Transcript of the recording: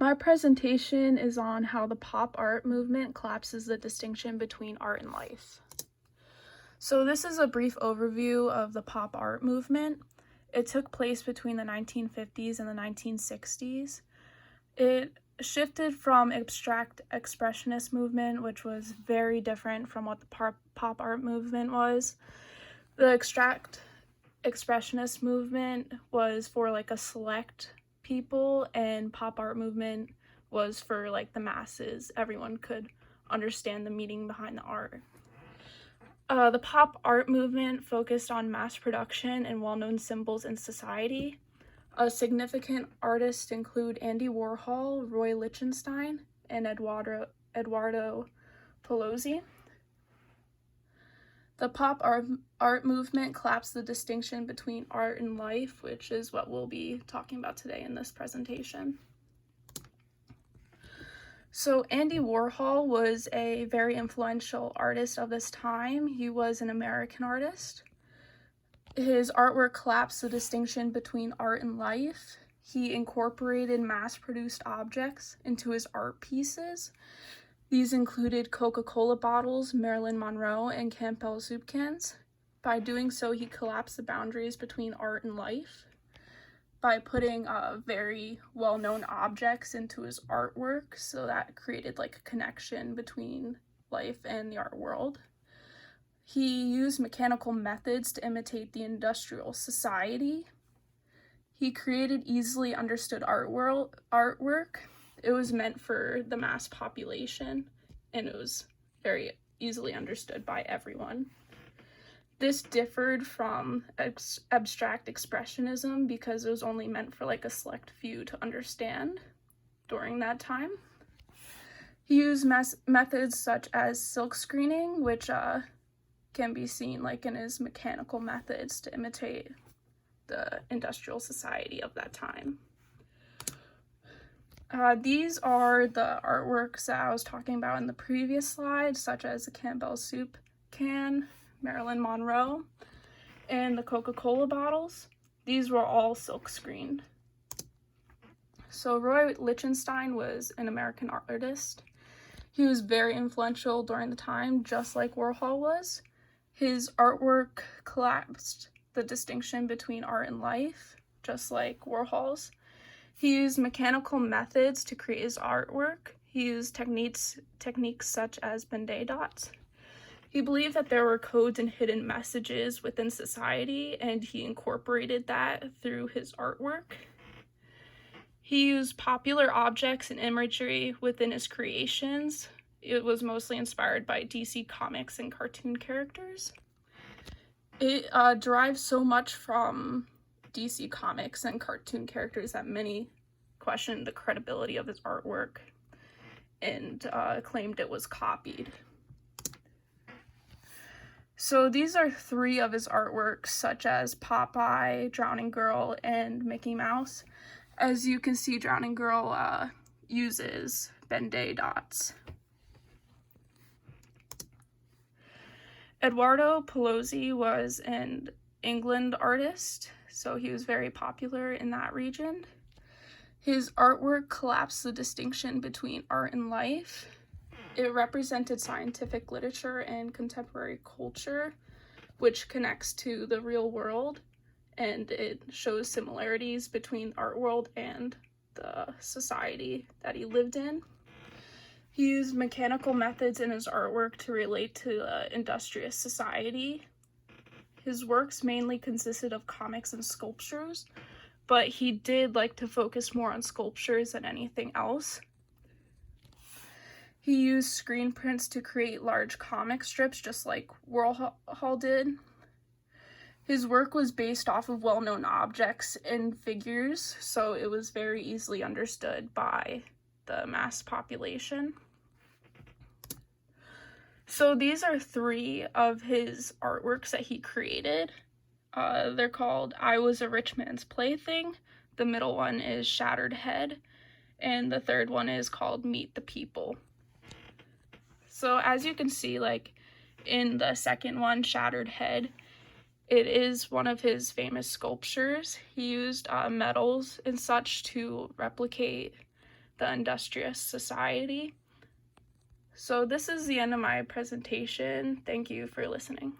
My presentation is on how the pop art movement collapses the distinction between art and life. So this is a brief overview of the pop art movement. It took place between the 1950s and the 1960s. It shifted from abstract expressionist movement, which was very different from what the pop art movement was. The abstract expressionist movement was for like a select people, and pop art movement was for like the masses. Everyone could understand the meaning behind the art. The pop art movement focused on mass production and well-known symbols in society. Significant artists include Andy Warhol, Roy Lichtenstein, and Eduardo Pelosi. The pop art movement collapsed the distinction between art and life, which is what we'll be talking about today in this presentation. So Andy Warhol was a very influential artist of this time. He was an American artist. His artwork collapsed the distinction between art and life. He incorporated mass-produced objects into his art pieces. These included Coca-Cola bottles, Marilyn Monroe, and Campbell soup cans. By doing so, he collapsed the boundaries between art and life by putting very well-known objects into his artwork, so that created like a connection between life and the art world. He used mechanical methods to imitate the industrial society. He created easily understood artwork. It was meant for the mass population, and it was very easily understood by everyone. This differed from abstract expressionism because it was only meant for like a select few to understand during that time. He used methods such as silk screening, which can be seen like in his mechanical methods to imitate the industrial society of that time. These are the artworks that I was talking about in the previous slide, such as the Campbell soup can, Marilyn Monroe, and the Coca-Cola bottles. These were all silk screened. So Roy Lichtenstein was an American artist. He was very influential during the time, just like Warhol was. His artwork collapsed the distinction between art and life, just like Warhol's. He used mechanical methods to create his artwork. He used techniques such as Ben-Day dots. He believed that there were codes and hidden messages within society, and he incorporated that through his artwork. He used popular objects and imagery within his creations. It was mostly inspired by DC Comics and cartoon characters. It derives so much from DC Comics and cartoon characters that many questioned the credibility of his artwork and claimed it was copied. So these are three of his artworks, such as Popeye, Drowning Girl, and Mickey Mouse. As you can see, Drowning Girl uses Ben-Day dots. Eduardo Pelosi was an England artist, so he was very popular in that region. His artwork collapsed the distinction between art and life. It represented scientific literature and contemporary culture, which connects to the real world, and it shows similarities between the art world and the society that he lived in. He used mechanical methods in his artwork to relate to industrious society. His works mainly consisted of comics and sculptures, but he did like to focus more on sculptures than anything else. He used screen prints to create large comic strips, just like Warhol did. His work was based off of well-known objects and figures, so it was very easily understood by the mass population. So these are three of his artworks that he created. They're called I Was a Rich Man's Plaything. The middle one is Shattered Head, and the third one is called Meet the People. So as you can see, like in the second one, Shattered Head, it is one of his famous sculptures. He used metals and such to replicate the industrious society. So this is the end of my presentation. Thank you for listening.